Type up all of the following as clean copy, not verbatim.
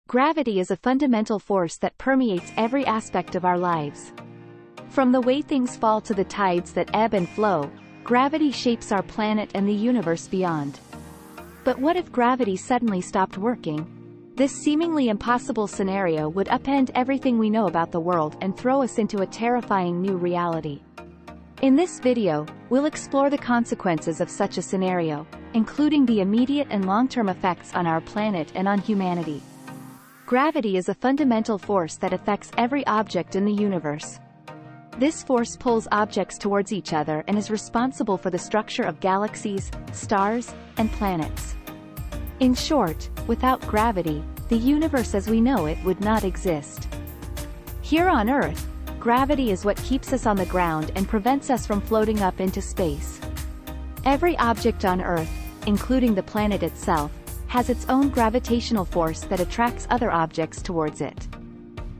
Gravity is a fundamental force that permeates every aspect of our lives. From the way things fall to the tides that ebb and flow, gravity shapes our planet and the universe beyond. But what if gravity suddenly stopped working? This seemingly impossible scenario would upend everything we know about the world and throw us into a terrifying new reality. In this video, we'll explore the consequences of such a scenario, including the immediate and long-term effects on our planet and on humanity. Gravity is a fundamental force that affects every object in the universe. This force pulls objects towards each other and is responsible for the structure of galaxies, stars, and planets. In short, without gravity, the universe as we know it would not exist. Here on Earth, gravity is what keeps us on the ground and prevents us from floating up into space. Every object on Earth, including the planet itself, has its own gravitational force that attracts other objects towards it.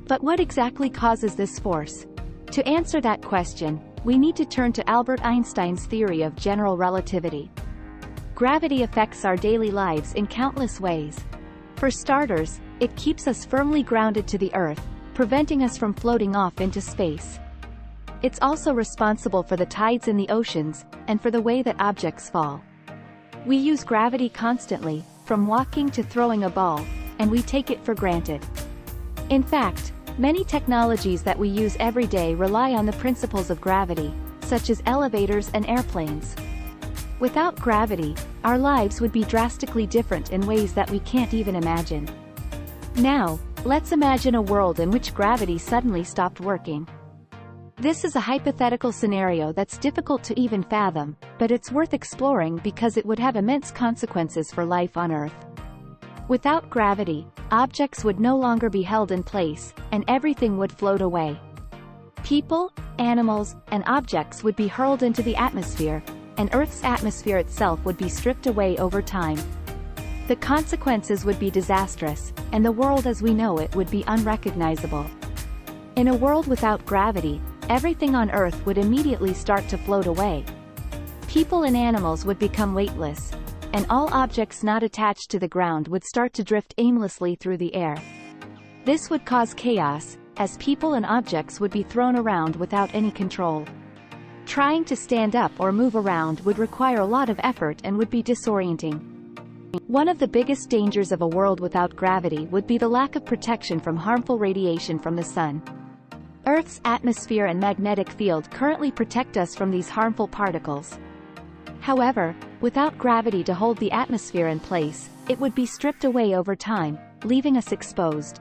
But what exactly causes this force? To answer that question, we need to turn to Albert Einstein's theory of general relativity. Gravity affects our daily lives in countless ways. For starters, it keeps us firmly grounded to the Earth, preventing us from floating off into space. It's also responsible for the tides in the oceans, and for the way that objects fall. We use gravity constantly, from walking to throwing a ball, and we take it for granted. In fact, many technologies that we use every day rely on the principles of gravity, such as elevators and airplanes. Without gravity, our lives would be drastically different in ways that we can't even imagine. Now, let's imagine a world in which gravity suddenly stopped working. This is a hypothetical scenario that's difficult to even fathom, but it's worth exploring because it would have immense consequences for life on Earth. Without gravity, objects would no longer be held in place, and everything would float away. People, animals, and objects would be hurled into the atmosphere, and Earth's atmosphere itself would be stripped away over time. The consequences would be disastrous, and the world as we know it would be unrecognizable. In a world without gravity, everything on Earth would immediately start to float away. People and animals would become weightless, and all objects not attached to the ground would start to drift aimlessly through the air. This would cause chaos, as people and objects would be thrown around without any control. Trying to stand up or move around would require a lot of effort and would be disorienting. One of the biggest dangers of a world without gravity would be the lack of protection from harmful radiation from the sun. Earth's atmosphere and magnetic field currently protect us from these harmful particles. However, without gravity to hold the atmosphere in place, it would be stripped away over time, leaving us exposed.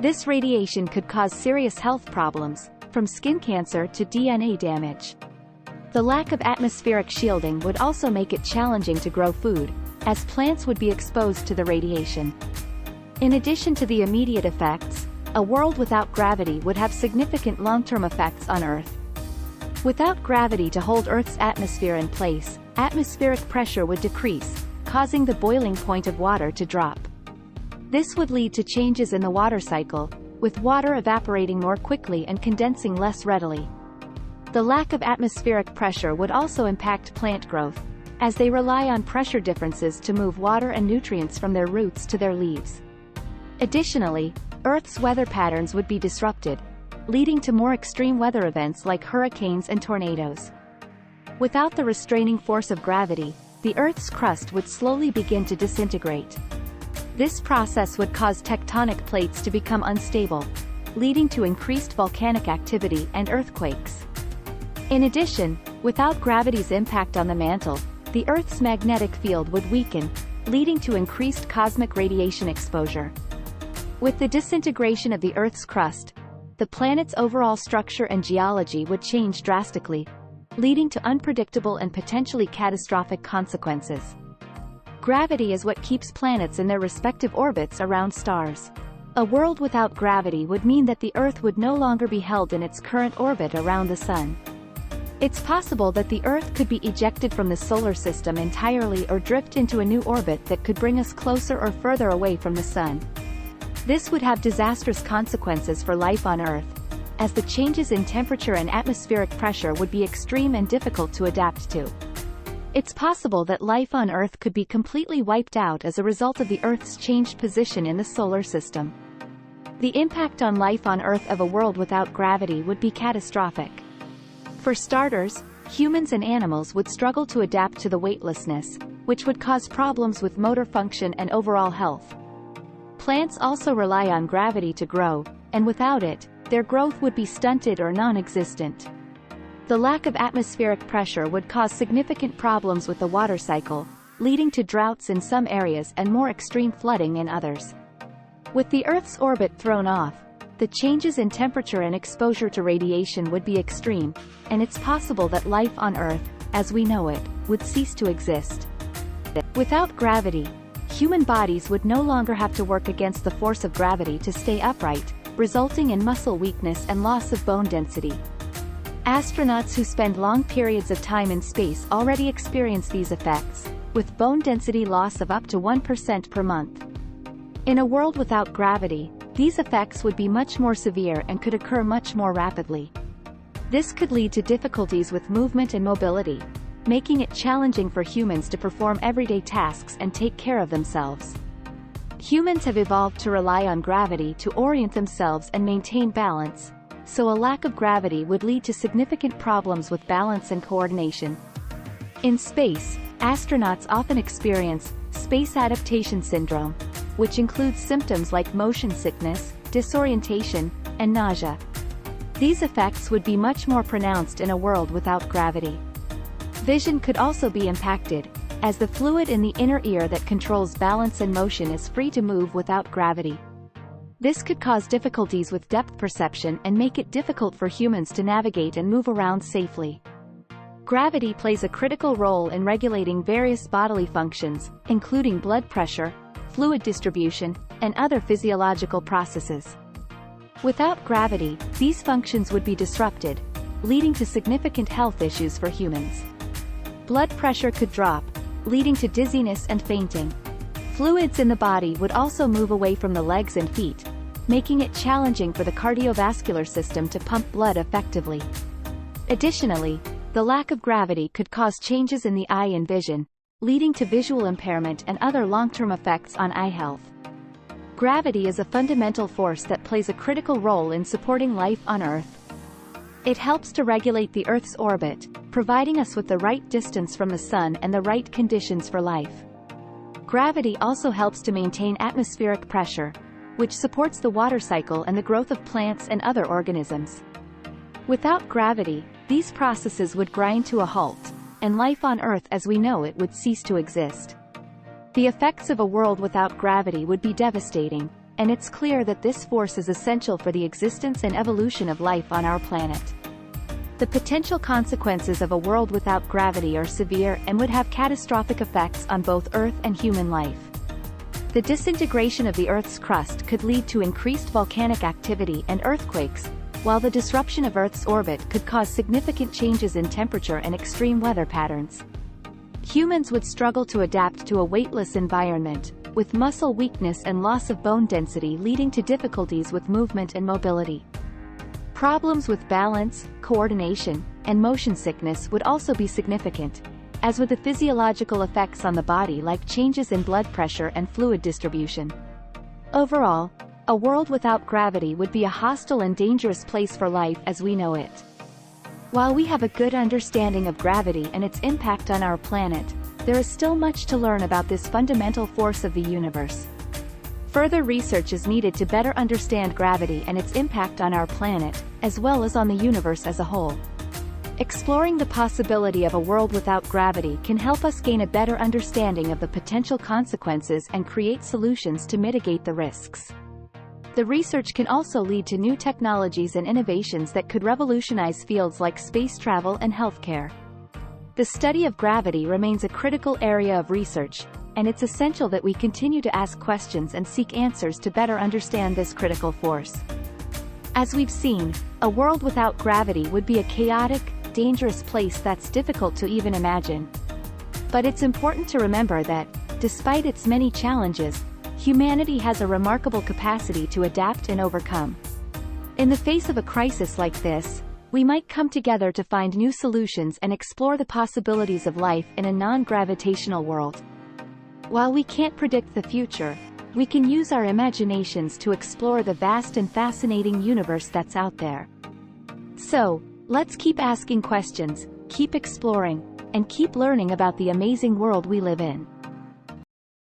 This radiation could cause serious health problems, from skin cancer to DNA damage. The lack of atmospheric shielding would also make it challenging to grow food, as plants would be exposed to the radiation. In addition to the immediate effects, a world without gravity would have significant long-term effects on Earth. Without gravity to hold Earth's atmosphere in place, atmospheric pressure would decrease, causing the boiling point of water to drop. This would lead to changes in the water cycle, with water evaporating more quickly and condensing less readily. The lack of atmospheric pressure would also impact plant growth, as they rely on pressure differences to move water and nutrients from their roots to their leaves. Additionally, Earth's weather patterns would be disrupted, leading to more extreme weather events like hurricanes and tornadoes. Without the restraining force of gravity, the Earth's crust would slowly begin to disintegrate. This process would cause tectonic plates to become unstable, leading to increased volcanic activity and earthquakes. In addition, without gravity's impact on the mantle, the Earth's magnetic field would weaken, leading to increased cosmic radiation exposure. With the disintegration of the Earth's crust, the planet's overall structure and geology would change drastically, leading to unpredictable and potentially catastrophic consequences. Gravity is what keeps planets in their respective orbits around stars. A world without gravity would mean that the Earth would no longer be held in its current orbit around the Sun. It's possible that the Earth could be ejected from the solar system entirely or drift into a new orbit that could bring us closer or further away from the Sun. This would have disastrous consequences for life on Earth, as the changes in temperature and atmospheric pressure would be extreme and difficult to adapt to. It's possible that life on Earth could be completely wiped out as a result of the Earth's changed position in the solar system. The impact on life on Earth of a world without gravity would be catastrophic. For starters, humans and animals would struggle to adapt to the weightlessness, which would cause problems with motor function and overall health. Plants also rely on gravity to grow, and without it, their growth would be stunted or non-existent. The lack of atmospheric pressure would cause significant problems with the water cycle, leading to droughts in some areas and more extreme flooding in others. With the Earth's orbit thrown off, the changes in temperature and exposure to radiation would be extreme, and it's possible that life on Earth, as we know it, would cease to exist. Without gravity, human bodies would no longer have to work against the force of gravity to stay upright, resulting in muscle weakness and loss of bone density. Astronauts who spend long periods of time in space already experience these effects, with bone density loss of up to 1% per month. In a world without gravity, these effects would be much more severe and could occur much more rapidly. This could lead to difficulties with movement and mobility, making it challenging for humans to perform everyday tasks and take care of themselves. Humans have evolved to rely on gravity to orient themselves and maintain balance, so a lack of gravity would lead to significant problems with balance and coordination. In space, astronauts often experience space adaptation syndrome, which includes symptoms like motion sickness, disorientation, and nausea. These effects would be much more pronounced in a world without gravity. Vision could also be impacted, as the fluid in the inner ear that controls balance and motion is free to move without gravity. This could cause difficulties with depth perception and make it difficult for humans to navigate and move around safely. Gravity plays a critical role in regulating various bodily functions, including blood pressure, fluid distribution, and other physiological processes. Without gravity, these functions would be disrupted, leading to significant health issues for humans. Blood pressure could drop, leading to dizziness and fainting. Fluids in the body would also move away from the legs and feet, making it challenging for the cardiovascular system to pump blood effectively. Additionally, the lack of gravity could cause changes in the eye and vision, leading to visual impairment and other long-term effects on eye health. Gravity is a fundamental force that plays a critical role in supporting life on Earth. It helps to regulate the Earth's orbit, providing us with the right distance from the Sun and the right conditions for life. Gravity also helps to maintain atmospheric pressure, which supports the water cycle and the growth of plants and other organisms. Without gravity, these processes would grind to a halt, and life on Earth as we know it would cease to exist. The effects of a world without gravity would be devastating, and it's clear that this force is essential for the existence and evolution of life on our planet. The potential consequences of a world without gravity are severe and would have catastrophic effects on both Earth and human life. The disintegration of the Earth's crust could lead to increased volcanic activity and earthquakes, while the disruption of Earth's orbit could cause significant changes in temperature and extreme weather patterns. Humans would struggle to adapt to a weightless environment, with muscle weakness and loss of bone density leading to difficulties with movement and mobility. Problems with balance, coordination, and motion sickness would also be significant, as would the physiological effects on the body like changes in blood pressure and fluid distribution. Overall, a world without gravity would be a hostile and dangerous place for life as we know it. While we have a good understanding of gravity and its impact on our planet, there is still much to learn about this fundamental force of the universe. Further research is needed to better understand gravity and its impact on our planet, as well as on the universe as a whole. Exploring the possibility of a world without gravity can help us gain a better understanding of the potential consequences and create solutions to mitigate the risks. The research can also lead to new technologies and innovations that could revolutionize fields like space travel and healthcare. The study of gravity remains a critical area of research, and it's essential that we continue to ask questions and seek answers to better understand this critical force. As we've seen, a world without gravity would be a chaotic, dangerous place that's difficult to even imagine. But it's important to remember that, despite its many challenges, humanity has a remarkable capacity to adapt and overcome. In the face of a crisis like this, we might come together to find new solutions and explore the possibilities of life in a non-gravitational world. While we can't predict the future, we can use our imaginations to explore the vast and fascinating universe that's out there. So, let's keep asking questions, keep exploring, and keep learning about the amazing world we live in.